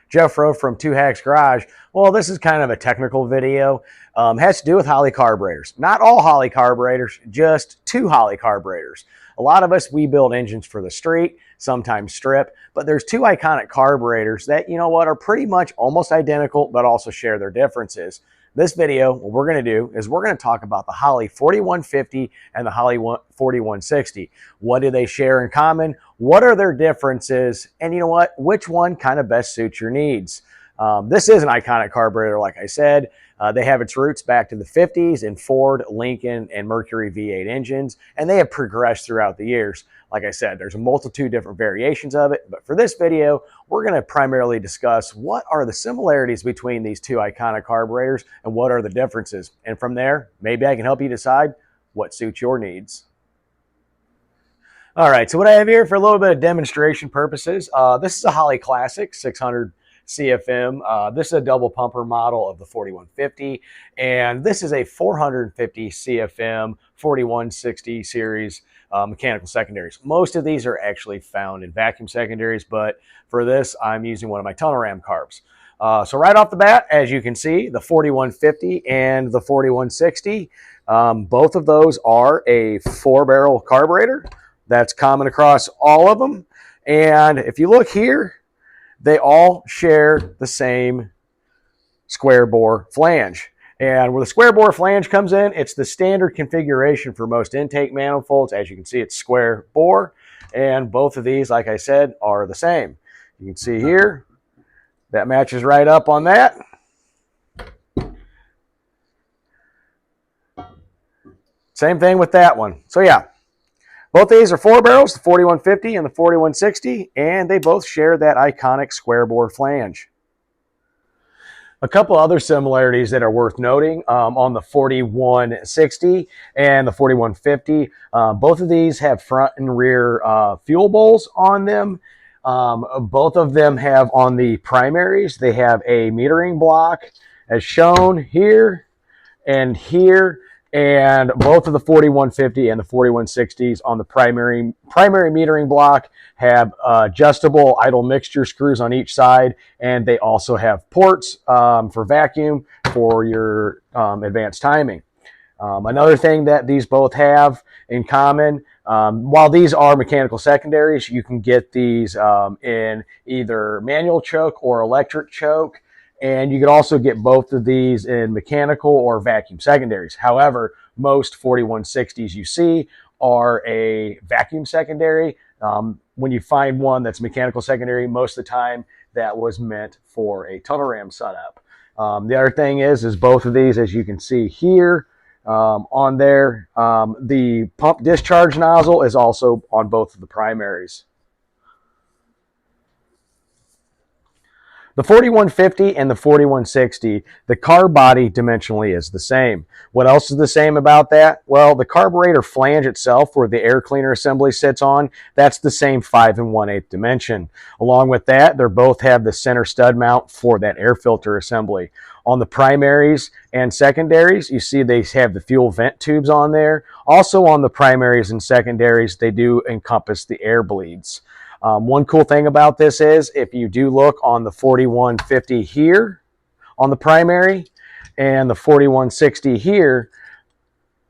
Jeff Rowe from Two Hacks Garage. Well, this is kind of a technical video. Has to do with Holley carburetors. Not all Holley carburetors, just two Holley carburetors. A lot of us, we build engines for the street, sometimes strip, but there's two iconic carburetors that, you know what, are pretty much almost identical, but also share their differences. This video, what we're going to do is we're going to talk about the Holley 4150 and the Holley 4160. What do they share in common? What are their differences? And you know what? Which one kind of best suits your needs? This is an iconic carburetor, like I said. They have its roots back to the 50s in Ford, Lincoln, and Mercury V8 engines, and they have progressed throughout the years. Like I said, there's a multitude of different variations of it, but for this video, we're going to primarily discuss what are the similarities between these two iconic carburetors and what are the differences. And from there, maybe I can help you decide what suits your needs. All right, so what I have here for a little bit of demonstration purposes, this is a Holley Classic 600 CFM. This is a double pumper model of the 4150, and this is a 450 CFM 4160 series mechanical secondaries. Most of these are actually found in vacuum secondaries, but for this, I'm using one of my tunnel ram carbs. So right off the bat, as you can see, the 4150 and the 4160, both of those are a 4-barrel carburetor. That's common across all of them. And if you look here, they all share the same square bore flange. And where the square bore flange comes in, it's the standard configuration for most intake manifolds. As you can see, it's square bore. And both of these, like I said, are the same. You can see here, that matches right up on that. Same thing with that one. So yeah. Both of these are 4 barrels, the 4150 and the 4160, and they both share that iconic square bore flange. A couple other similarities that are worth noting on the 4160 and the 4150, both of these have front and rear fuel bowls on them. Both of them have on the primaries, they have a metering block as shown here and here. And both of the 4150 and the 4160s on the primary metering block have adjustable idle mixture screws on each side, and they also have ports for vacuum for your advanced timing. Another thing that these both have in common, while these are mechanical secondaries, you can get these in either manual choke or electric choke. And you could also get both of these in mechanical or vacuum secondaries. However, most 4160s you see are a vacuum secondary. When you find one that's mechanical secondary, most of the time that was meant for a tunnel ram setup. The other thing is both of these, as you can see here on there, the pump discharge nozzle is also on both of the primaries. The 4150 and the 4160, the carb body dimensionally is the same. What else is the same about that? Well, the carburetor flange itself, where the air cleaner assembly sits on, that's the same 5 1/8 dimension. Along with that, they both have the center stud mount for that air filter assembly. On the primaries and secondaries, you see they have the fuel vent tubes on there. Also on the primaries and secondaries, they do encompass the air bleeds. One cool thing about this is if you do look on the 4150 here on the primary and the 4160 here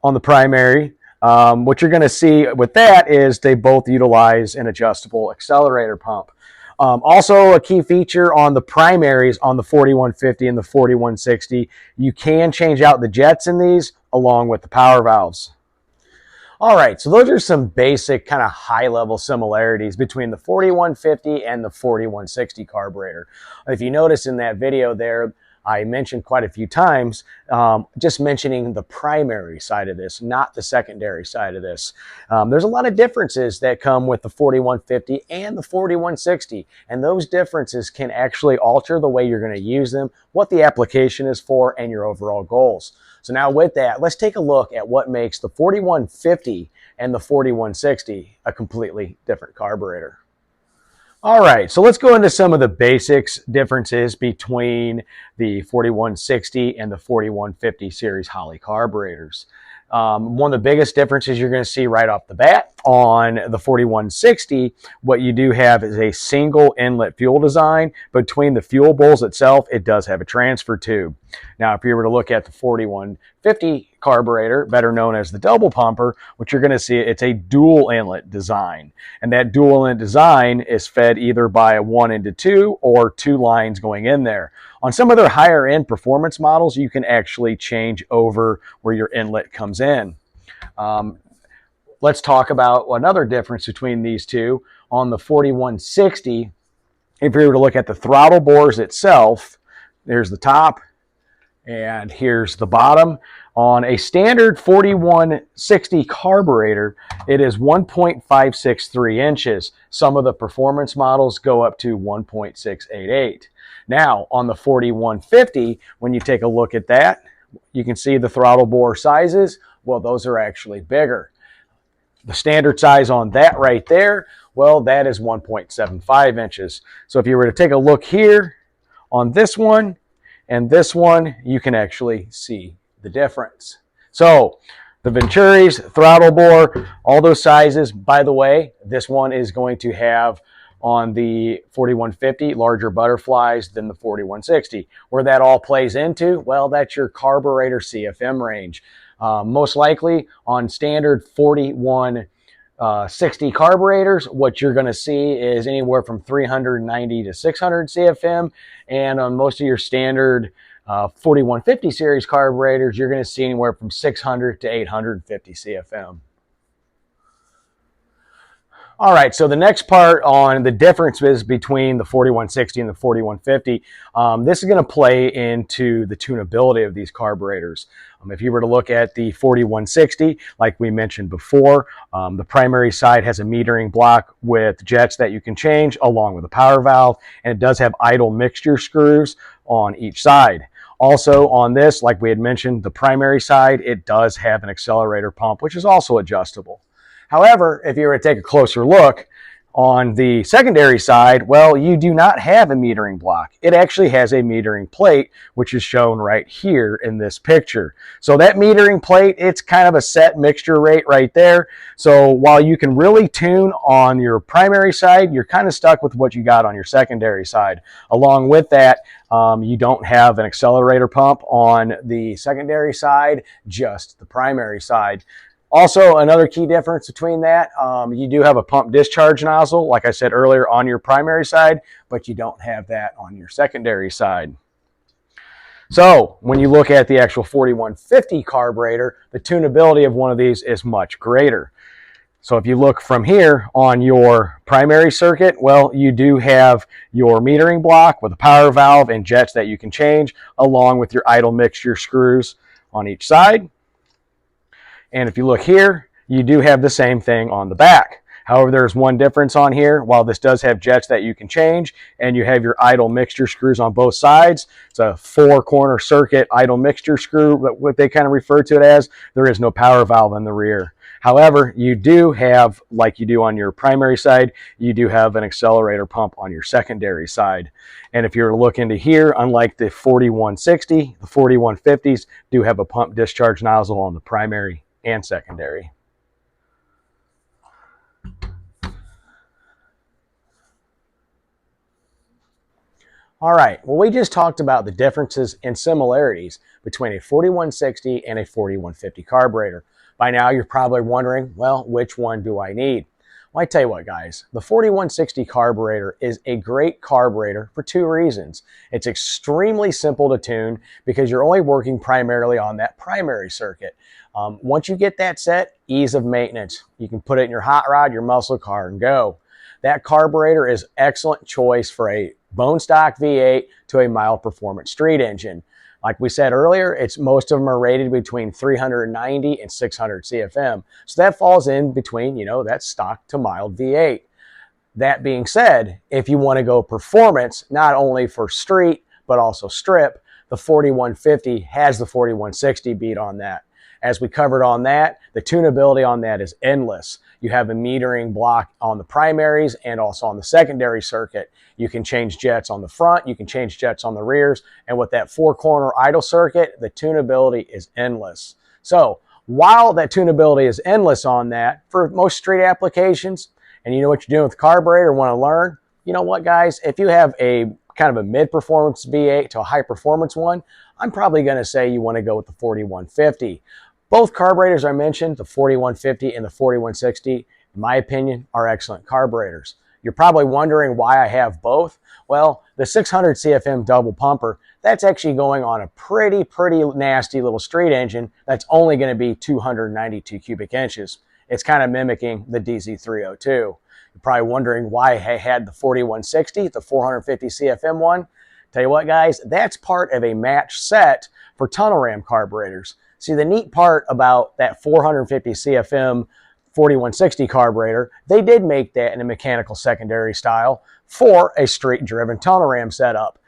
on the primary, what you're going to see with that is they both utilize an adjustable accelerator pump. Also a key feature on the primaries on the 4150 and the 4160, you can change out the jets in these along with the power valves. All right, so those are some basic kind of high-level similarities between the 4150 and the 4160 carburetor. If you notice in that video there, I mentioned quite a few times, just mentioning the primary side of this, not the secondary side of this. There's a lot of differences that come with the 4150 and the 4160, and those differences can actually alter the way you're going to use them, what the application is for, and your overall goals. So now with that, let's take a look at what makes the 4150 and the 4160 a completely different carburetor. All right, so let's go into some of the basics differences between the 4160 and the 4150 series Holley carburetors. One of the biggest differences you're going to see right off the bat on the 4160, what you do have is a single inlet fuel design. Between the fuel bowls itself, it does have a transfer tube. Now, if you were to look at the 4150 carburetor, better known as the double pumper, what you're going to see, it's a dual inlet design. And that dual inlet design is fed either by a 1-into-2 or 2 lines going in there. On some of their higher end performance models, you can actually change over where your inlet comes in. Let's talk about another difference between these two. On the 4160, if you were to look at the throttle bores itself, there's the top and here's the bottom. On a standard 4160 carburetor, it is 1.563 inches. Some of the performance models go up to 1.688. Now, on the 4150, when you take a look at that, you can see the throttle bore sizes. Well, those are actually bigger. The standard size on that right there, well, that is 1.75 inches. So if you were to take a look here on this one and this one, you can actually see the difference. So the Venturis, throttle bore, all those sizes. By the way, this one is going to have on the 4150 larger butterflies than the 4160. Where that all plays into, well, that's your carburetor CFM range. Most likely on standard 4160 carburetors, what you're going to see is anywhere from 390 to 600 CFM. And on most of your standard 4150 series carburetors, you're going to see anywhere from 600 to 850 CFM. All right, so the next part on the differences between the 4160 and the 4150, this is going to play into the tunability of these carburetors. If you were to look at the 4160, like we mentioned before, the primary side has a metering block with jets that you can change along with a power valve, and it does have idle mixture screws on each side. Also on this, like we had mentioned, the primary side, it does have an accelerator pump, which is also adjustable. However, if you were to take a closer look on the secondary side, well, you do not have a metering block. It actually has a metering plate, which is shown right here in this picture. So that metering plate, it's kind of a set mixture rate right there. So while you can really tune on your primary side, you're kind of stuck with what you got on your secondary side. Along with that, you don't have an accelerator pump on the secondary side, just the primary side. Also, another key difference between that, you do have a pump discharge nozzle, like I said earlier, on your primary side, but you don't have that on your secondary side. So when you look at the actual 4150 carburetor, the tunability of one of these is much greater. So if you look from here on your primary circuit, well, you do have your metering block with a power valve and jets that you can change, along with your idle mixture screws on each side. And if you look here, you do have the same thing on the back. However, there's one difference on here. While this does have jets that you can change and you have your idle mixture screws on both sides, it's a 4-corner circuit idle mixture screw, what they kind of refer to it as. There is no power valve in the rear. However, you do have, like you do on your primary side, you do have an accelerator pump on your secondary side. And if you're to look into here, unlike the 4160, the 4150s do have a pump discharge nozzle on the primary and secondary. All right, well, we just talked about the differences and similarities between a 4160 and a 4150 carburetor. By now, you're probably wondering, well, which one do I need? Well, I tell you what, guys, the 4160 carburetor is a great carburetor for 2 reasons. It's extremely simple to tune because you're only working primarily on that primary circuit. Once you get that set, ease of maintenance. You can put it in your hot rod, your muscle car, and go. That carburetor is excellent choice for a bone stock V8 to a mild performance street engine. Like we said earlier, most of them are rated between 390 and 600 CFM. So that falls in between, that stock to mild V8. That being said, if you want to go performance, not only for street, but also strip, the 4150 has the 4160 beat on that. As we covered on that, the tunability on that is endless. You have a metering block on the primaries and also on the secondary circuit. You can change jets on the front, you can change jets on the rears, and with that 4-corner idle circuit, the tunability is endless. So While that tunability is endless on that, for most street applications, and you know what you're doing with the carburetor, want to learn, you know what, guys? If you have a kind of a mid-performance V8 to a high-performance one, I'm probably going to say you want to go with the 4150. Both carburetors I mentioned, the 4150 and the 4160, in my opinion, are excellent carburetors. You're probably wondering why I have both. Well, the 600 CFM double pumper, that's actually going on a pretty nasty little street engine that's only going to be 292 cubic inches. It's kind of mimicking the DZ302. You're probably wondering why I had the 4160, the 450 CFM one. Tell you what, guys, that's part of a match set for tunnel ram carburetors. See, the neat part about that 450 CFM 4160 carburetor, they did make that in a mechanical secondary style for a street-driven tunnel ram setup.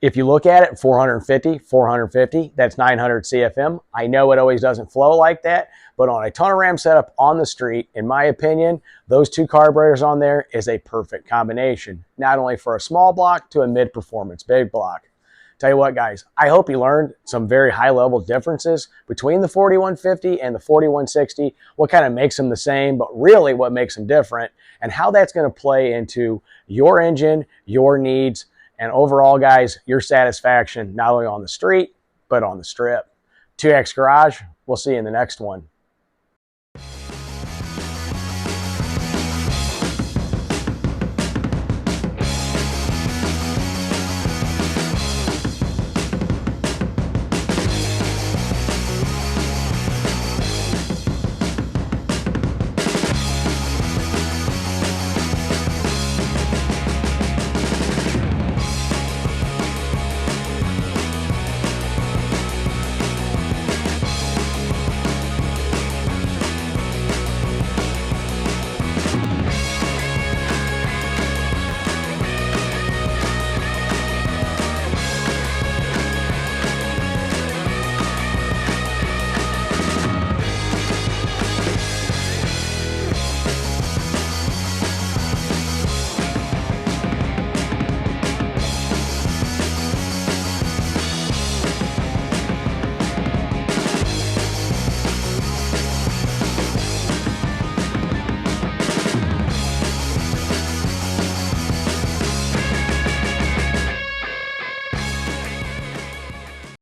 If you look at it, 450, that's 900 CFM. I know it always doesn't flow like that, but on a tunnel ram setup on the street, in my opinion, those two carburetors on there is a perfect combination, not only for a small block to a mid-performance big block. Tell you what, guys, I hope you learned some very high-level differences between the 4150 and the 4160, what kind of makes them the same, but really what makes them different, and how that's going to play into your engine, your needs, and overall, guys, your satisfaction, not only on the street, but on the strip. 2X Garage, we'll see you in the next one.